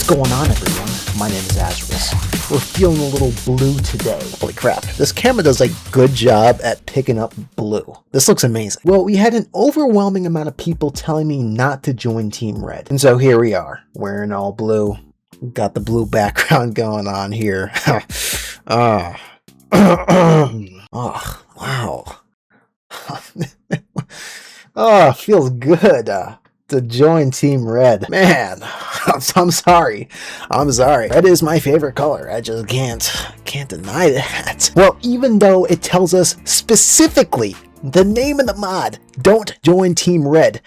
going on, everyone? My name is Azarus. We're feeling a little blue today. Holy crap, this camera does a good job at picking up blue. This looks amazing. Well, we had an overwhelming amount of people telling me not to join Team Red. And so here we are, wearing all blue. Got the blue background going on here. Oh, wow. Oh, feels good to join Team Red. Man, I'm sorry. Red is my favorite color. I just can't deny that. Well, even though it tells us specifically the name of the mod, don't join Team Red,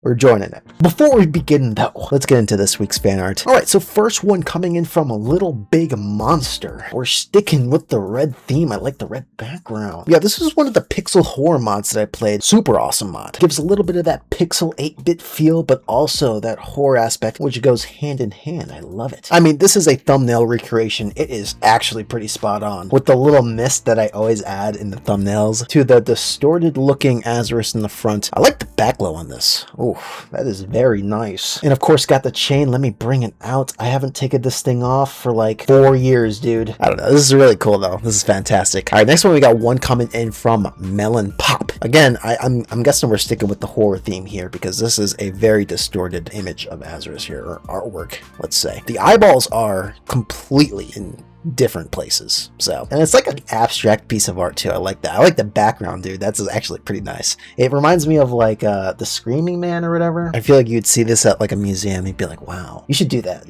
we're joining it. Before we begin though, let's get into this week's fan art. Alright, so first one coming in from a Little Big Monster. We're sticking with the red theme. I like the red background. Yeah, this is one of the pixel horror mods that I played. Super awesome mod. Gives a little bit of that pixel 8-bit feel, but also that horror aspect, which goes hand in hand. I love it. I mean, this is a thumbnail recreation. It is actually pretty spot on. With the little mist that I always add in the thumbnails to the distorted looking Azarus in the front. I like the backglow on this. Oh, that is very nice. And of course got the chain. Let me bring it out. I haven't taken this thing off for like 4 years, dude. I don't know. This is really cool though. This is fantastic. All right, next one we got one coming in from Melon Pop. Again, I'm guessing we're sticking with the horror theme here because this is a very distorted image of Azarus here, or artwork, let's say. The eyeballs are completely in different places, so, and it's like an abstract piece of art too. I like that. I like the background, dude. That's actually pretty nice. It reminds me of like the Screaming Man or whatever. I feel like you'd see this at like a museum. You'd be like, wow, you should do that.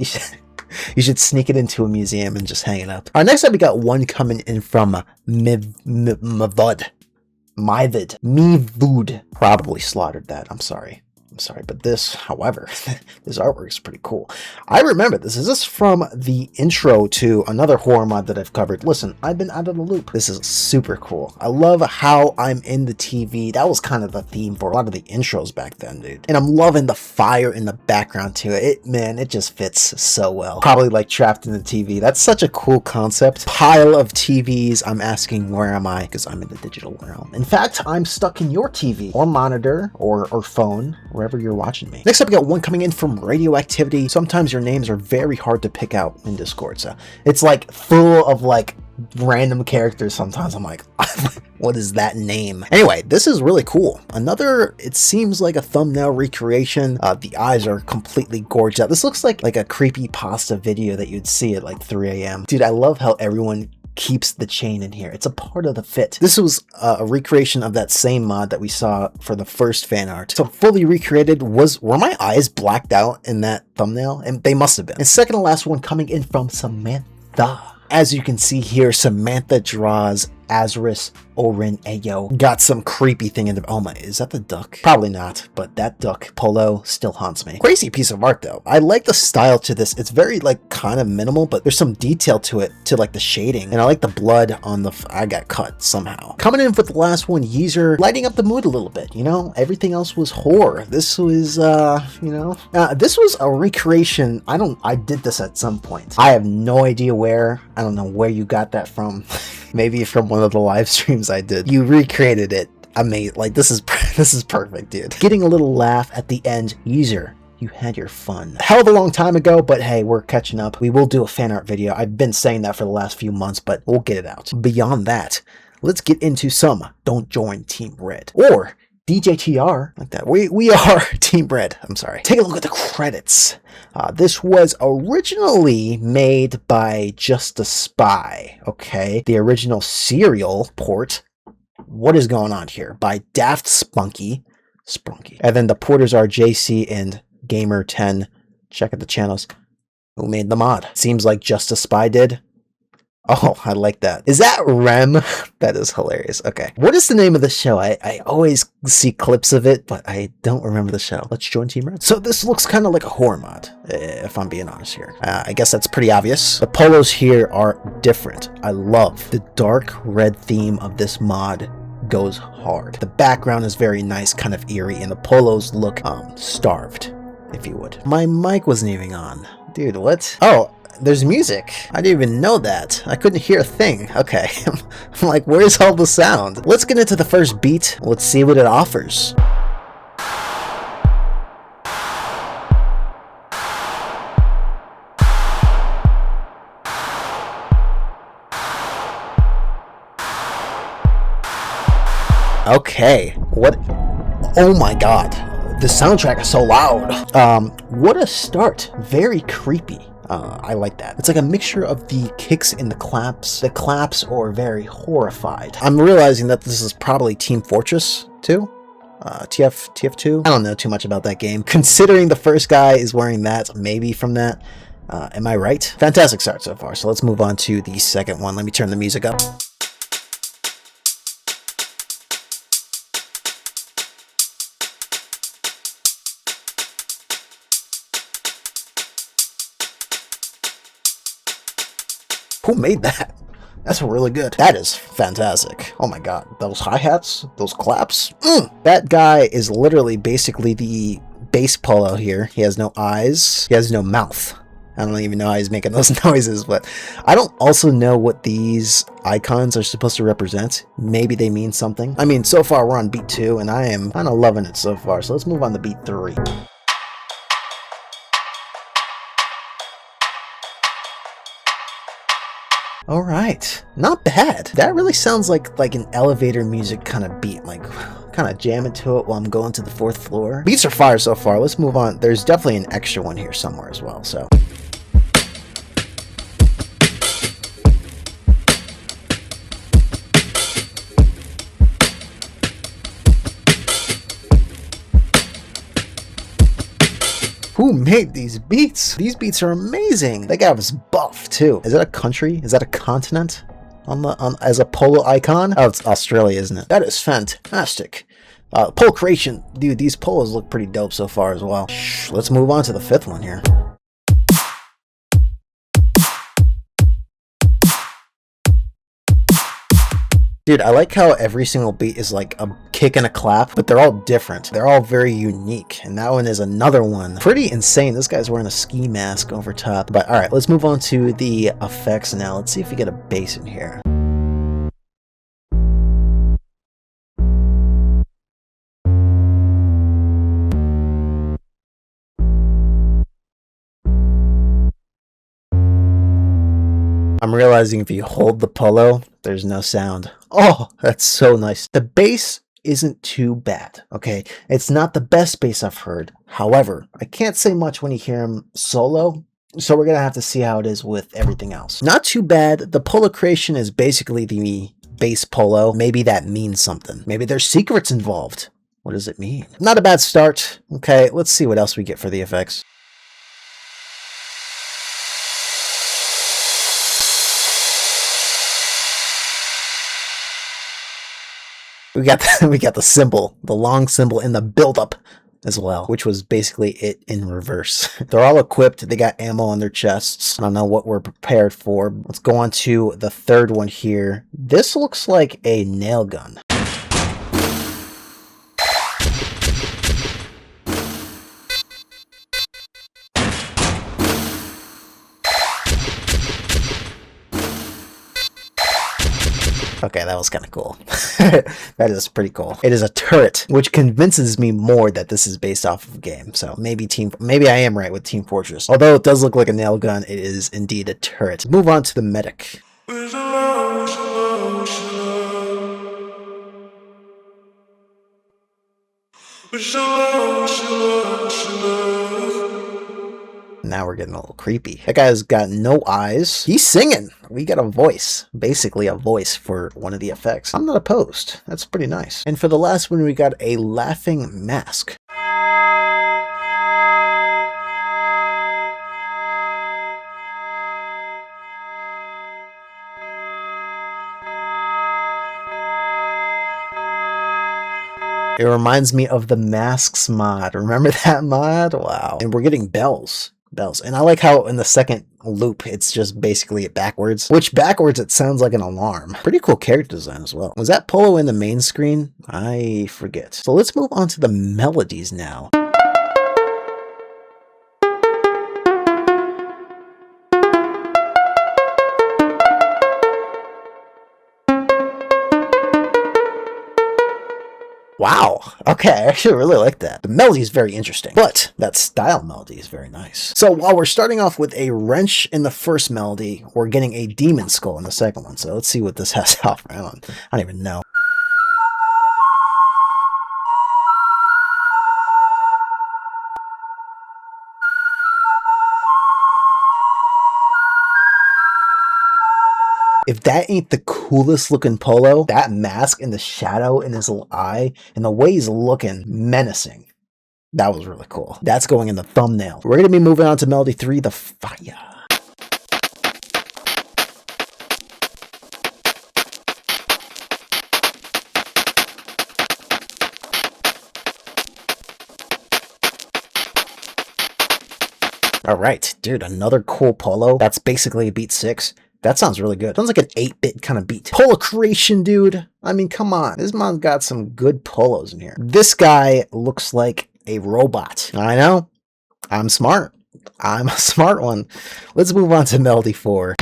You should sneak it into a museum and just hang it up. All right, next up we got one coming in from Myvid. Probably slaughtered that. I'm sorry, but this, however, this artwork is pretty cool. I remember this. Is this from the intro to another horror mod that I've covered? Listen, I've been out of the loop. This is super cool. I love how I'm in the TV. That was kind of the theme for a lot of the intros back then, dude. And I'm loving the fire in the background too. It just fits so well. Probably like trapped in the TV. That's such a cool concept. Pile of TVs. I'm asking, where am I? Because I'm in the digital realm. In fact, I'm stuck in your TV or monitor or phone, wherever you're watching me. Next up, we got one coming in from Radioactivity. Sometimes your names are very hard to pick out in Discord, so it's like full of like random characters. Sometimes I'm like, what is that name? Anyway, this is really cool. Another, it seems like a thumbnail recreation. The eyes are completely gorgeous. This looks like a creepy pasta video that you'd see at like 3 a.m. Dude, I love how everyone keeps the chain in here. It's a part of the fit. This was a recreation of that same mod that we saw for the first fan art. So fully recreated. Were my eyes blacked out in that thumbnail? And they must have been. And second to last one coming in from Samantha. As you can see here, Samantha draws Azarus Orin Ayo. Got some creepy thing in the, oh my, is that the duck? Probably not, but that duck, Polo, still haunts me. Crazy piece of art though. I like the style to this. It's very like kind of minimal, but there's some detail to it, to like the shading. And I like the blood on the, I got cut somehow. Coming in with the last one, Yeezer, lighting up the mood a little bit, you know? Everything else was horror. This was, this was a recreation. I did this at some point. I have no idea where. I don't know where you got that from. Maybe from one of the live streams I did. You recreated it. Amazing. Like, this is perfect, dude. Getting a little laugh at the end. User, you had your fun. Hell of a long time ago, but hey, we're catching up. We will do a fan art video. I've been saying that for the last few months, but we'll get it out. Beyond that, let's get into some Don't Join Team Red. Or DJTR, like that. We are Team Red. I'm sorry. Take a look at the credits. This was originally made by Just a Spy, okay? The original serial port. What is going on here? By Daft Spunky. And then the porters are J.C. and Gamer10. Check out the channels. Who made the mod? Seems like Just a Spy did. Oh, I like that. Is that Rem? That is hilarious. Okay. What is the name of the show? I always see clips of it, but I don't remember the show. Let's join Team Red. So this looks kind of like a horror mod, if I'm being honest here. I guess that's pretty obvious. The polos here are different. I love the dark red theme of this mod. Goes hard. The background is very nice, kind of eerie, and the polos look starved, if you would. My mic wasn't even on. Dude, what? Oh, there's music. I didn't even know that. I couldn't hear a thing. Okay. I'm like, where's all the sound? Let's get into the first beat. Let's see what it offers. Okay, what? Oh my god, the soundtrack is so loud. What a start. Very creepy. I like that. It's like a mixture of the kicks and the claps or very horrified. I'm realizing that this is probably Team Fortress 2. TF2. I don't know too much about that game. Considering the first guy is wearing that, maybe from that. Am I right? Fantastic start so far. So let's move on to the second one. Let me turn the music up. Who made that? That's really good. That is fantastic. Oh my god. Those hi-hats, those claps. That guy is literally basically the bass polo here. He has no eyes. He has no mouth. I don't even know how he's making those noises, but I don't also know what these icons are supposed to represent. Maybe they mean something. I mean, so far we're on beat 2, and I am kind of loving it so far. So let's move on to beat 3. Alright, not bad. That really sounds like an elevator music kind of beat, like kind of jamming to it while I'm going to the 4th floor. Beats are fire so far. Let's move on. There's definitely an extra one here somewhere as well, so. Who made these beats? These beats are amazing. That guy was buff too. Is that a country? Is that a continent as a polo icon? Oh, it's Australia, isn't it? That is fantastic. Pole creation, dude. These polos look pretty dope so far as well. Let's move on to the 5th one here. Dude, I like how every single beat is like a kick and a clap, but they're all different. They're all very unique, and that one is another one. Pretty insane. This guy's wearing a ski mask over top. But alright, let's move on to the effects now. Let's see if we get a bass in here. I'm realizing if you hold the polo, there's no sound. Oh, that's so nice. The bass isn't too bad, okay? It's not the best bass I've heard. However, I can't say much when you hear him solo, so we're gonna have to see how it is with everything else. Not too bad. The polo creation is basically the bass polo. Maybe that means something. Maybe there's secrets involved. What does it mean? Not a bad start. Okay, let's see what else we get for the effects. We got the symbol, the long symbol in the build-up as well, which was basically it in reverse. They're all equipped. They got ammo on their chests. I don't know what we're prepared for. Let's go on to the 3rd one here. This looks like a nail gun. Okay, that was kind of cool. That is pretty cool. It is a turret, which convinces me more that this is based off of a game. So maybe I am right with Team Fortress. Although it does look like a nail gun, it is indeed a turret. Move on to the medic. Now we're getting a little creepy. That guy's got no eyes. He's singing. We got a voice. Basically a voice for one of the effects. I'm not opposed. That's pretty nice. And for the last one, we got a laughing mask. It reminds me of the Masks mod. Remember that mod? Wow. And we're getting bells. And I like how in the second loop, it's just basically backwards. Which backwards, it sounds like an alarm. Pretty cool character design as well. Was that polo in the main screen? I forget. So let's move on to the melodies now. Wow. Okay, I actually really like that. The melody is very interesting, but that style melody is very nice. So while we're starting off with a wrench in the first melody, we're getting a demon skull in the second one. So let's see what this has to offer. I don't even know. If that ain't the coolest looking Polo, that mask and the shadow in his little eye and the way he's looking menacing. That was really cool. That's going in the thumbnail. We're going to be moving on to Melody 3, The Fire. All right, dude, another cool Polo. That's basically a beat 6. That sounds really good. Sounds like an 8-bit kind of beat. Polo creation, dude. I mean, come on. This man's got some good polos in here. This guy looks like a robot. I know. I'm smart. I'm a smart one. Let's move on to Melody 4.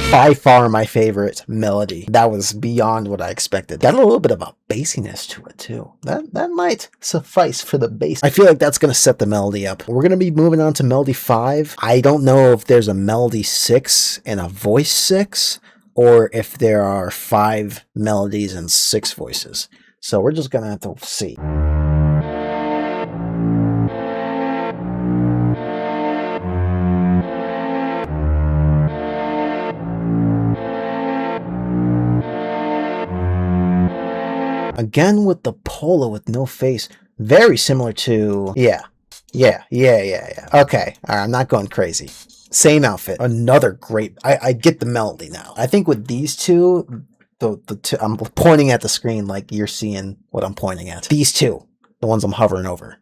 By far my favorite melody. That was beyond what I expected. Got a little bit of a bassiness to it too. That might suffice for the bass. I feel like that's going to set the melody up. We're going to be moving on to Melody 5. I don't know if there's a Melody 6 and a voice 6, or if there are 5 melodies and 6 voices. So we're just going to have to see. Again with the Polo with no face. Very similar to... Yeah. Okay. All right, I'm not going crazy. Same outfit. Another great... I get the melody now. I think with these two... The two, I'm pointing at the screen like you're seeing what I'm pointing at. These two. The ones I'm hovering over.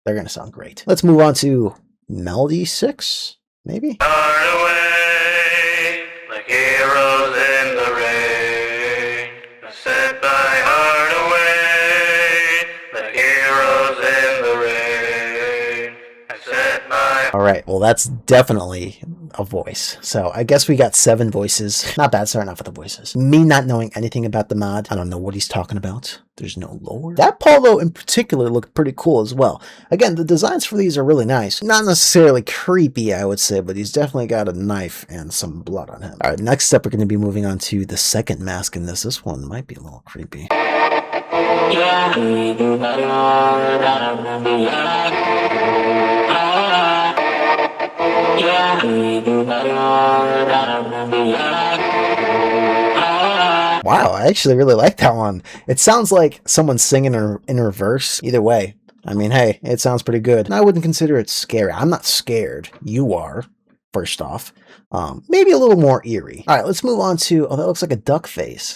They're going to sound great. Let's move on to Melody 6. Maybe? Far away, like heroes in the rain. I set my heart away, like heroes in the rain. I set my... All right, well, that's definitely a voice. So I guess we got 7 voices. Not bad starting off with the voices. Me not knowing anything about the mod. I don't know what he's talking about. There's no lore. That Polo in particular looked pretty cool as well. Again, the designs for these are really nice. Not necessarily creepy, I would say, but he's definitely got a knife and some blood on him. All right, next step, we're going to be moving on to the second mask in this. This one might be a little creepy. Wow, I actually really like that one. It sounds like someone singing in reverse. Either way, I mean, hey, it sounds pretty good. And I wouldn't consider it scary. I'm not scared. You are, first off. Maybe a little more eerie. All right, let's move on to... Oh, that looks like a duck face.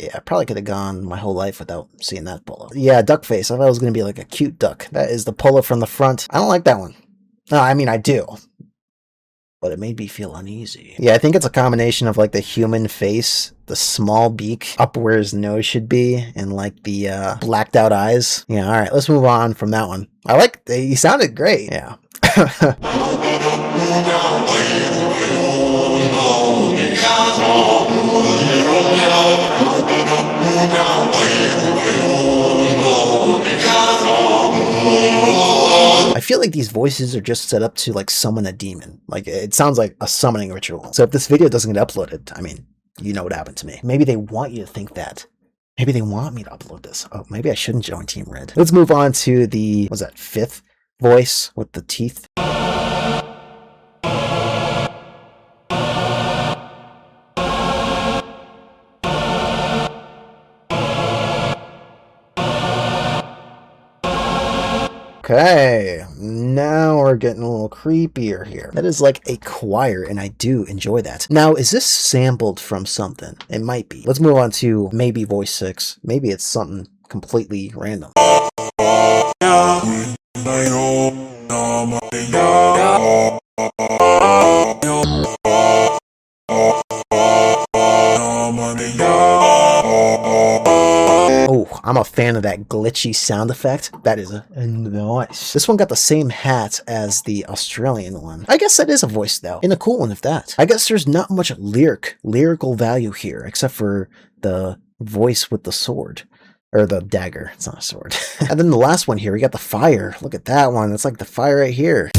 Yeah, I probably could have gone my whole life without seeing that Polo. Yeah, duck face. I thought it was going to be like a cute duck. That is the Polo from the front. I don't like that one. No, I mean, I do. But it made me feel uneasy. Yeah, I think it's a combination of like the human face, the small beak up where his nose should be, and like the blacked out eyes. Yeah, all right, let's move on from that one. I like, he sounded great. Yeah. I feel like these voices are just set up to like summon a demon. Like it sounds like a summoning ritual. So if this video doesn't get uploaded, I mean, you know what happened to me. Maybe they want you to think that. Maybe they want me to upload this. Oh, maybe I shouldn't join Team Red. Let's move on to the, what's that, 5th voice with the teeth. Okay, now we're getting a little creepier here. That is like a choir, and I do enjoy that. Now, is this sampled from something? It might be. Let's move on to maybe voice 6. Maybe it's something completely random. Oh, I'm a fan of that glitchy sound effect. That is nice. This one got the same hat as the Australian one. I guess that is a voice though, and a cool one if that. I guess there's not much lyrical value here, except for the voice with the sword. Or the dagger. It's not a sword. And then the last one here, we got the fire. Look at that one. That's like the fire right here.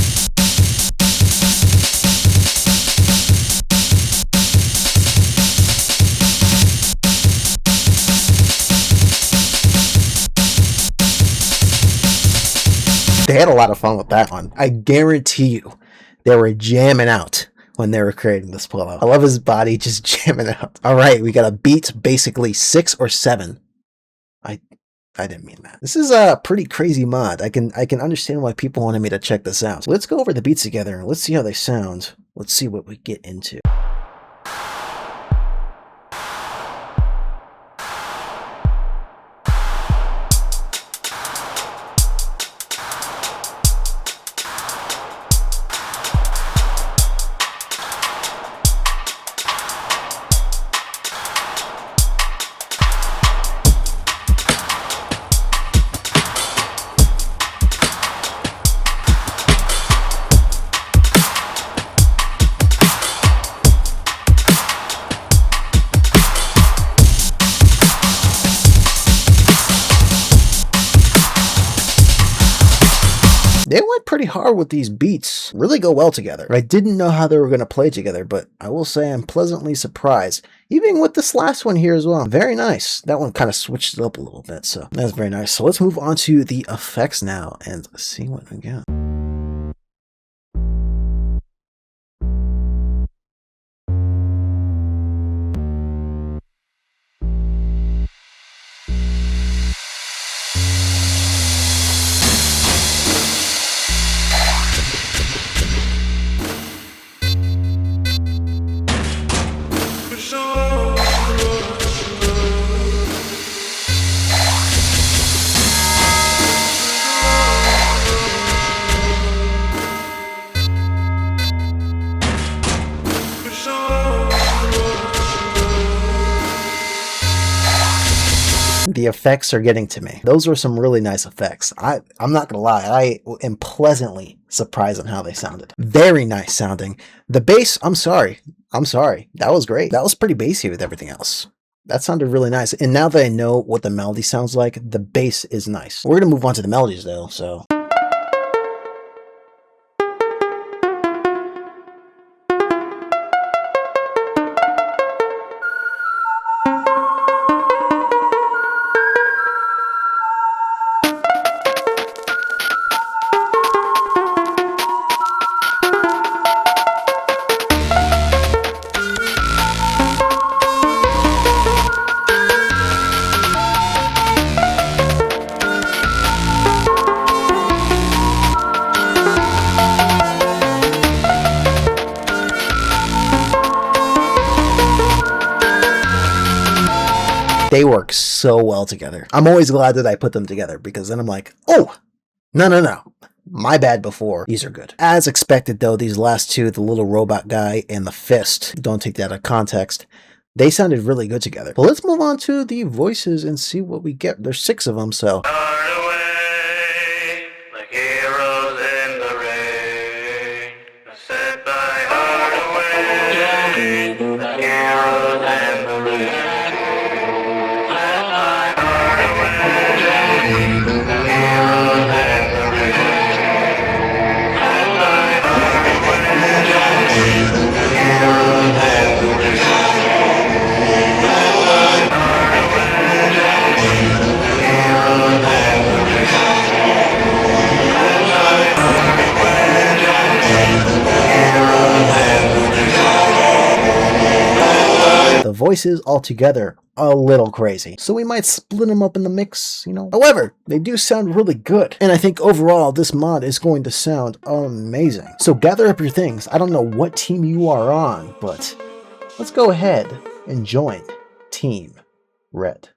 They had a lot of fun with that one. I guarantee you they were jamming out when they were creating this polo. I love his body just jamming out. All right, we got a beat, basically 6 or 7. I didn't mean that. This is a pretty crazy mod. I can understand why people wanted me to check this out. So let's go over the beats together and let's see how they sound. Let's see what we get into. They went pretty hard with these beats, really go well together. I didn't know how they were going to play together, but I will say I'm pleasantly surprised. Even with this last one here as well. Very nice. That one kind of switched it up a little bit, so that's very nice. So let's move on to the effects now and see what we got. The effects are getting to me. Those were some really nice effects. I'm not gonna lie, I am pleasantly surprised on how they sounded. Very nice sounding. The bass, I'm sorry. That was great. That was pretty bassy with everything else. That sounded really nice. And now that I know what the melody sounds like, the bass is nice. We're gonna move on to the melodies though, so. They work so well together. I'm always glad that I put them together because then I'm like, oh, no. My bad before. These are good. As expected though, these last two, the little robot guy and the fist, don't take that out of context, they sounded really good together. But let's move on to the voices and see what we get. There's 6 of them, so. Away, like heroes in the rain, set by heart away, like heroes in the rain. The voices altogether a little crazy, so we might split them up in the mix, you know. However, they do sound really good, and I think overall this mod is going to sound amazing. So gather up your things. I don't know what team you are on, but let's go ahead and join Team Red.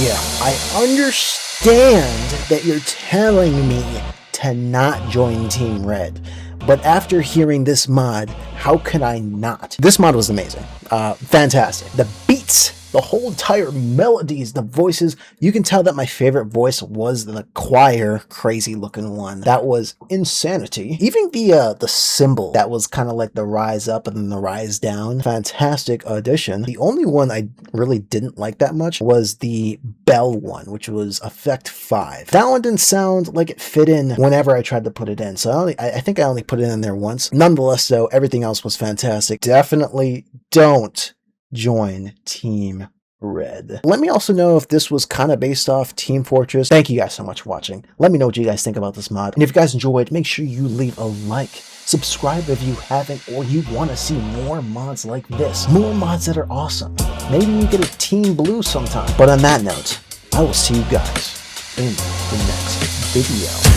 Yeah, I understand that you're telling me to not join Team Red, but after hearing this mod, how could I not? This mod was amazing. Fantastic. The beats, the whole entire melodies, the voices. You can tell that my favorite voice was the choir, crazy looking one. That was insanity. Even the symbol that was kind of like the rise up and then the rise down. Fantastic addition. The only one I really didn't like that much was the bell one, which was effect 5. That one didn't sound like it fit in whenever I tried to put it in. So I think I only put it in there once. Nonetheless, though, everything else was fantastic. Definitely don't join Team Red. Let me also know if this was kind of based off Team Fortress. Thank you guys so much for watching. Let me know what you guys think about this mod. And if you guys enjoyed, make sure you leave a like. Subscribe if you haven't or you want to see more mods like this. More mods that are awesome. Maybe we get a Team Blue sometime. But on that note, I will see you guys in the next video.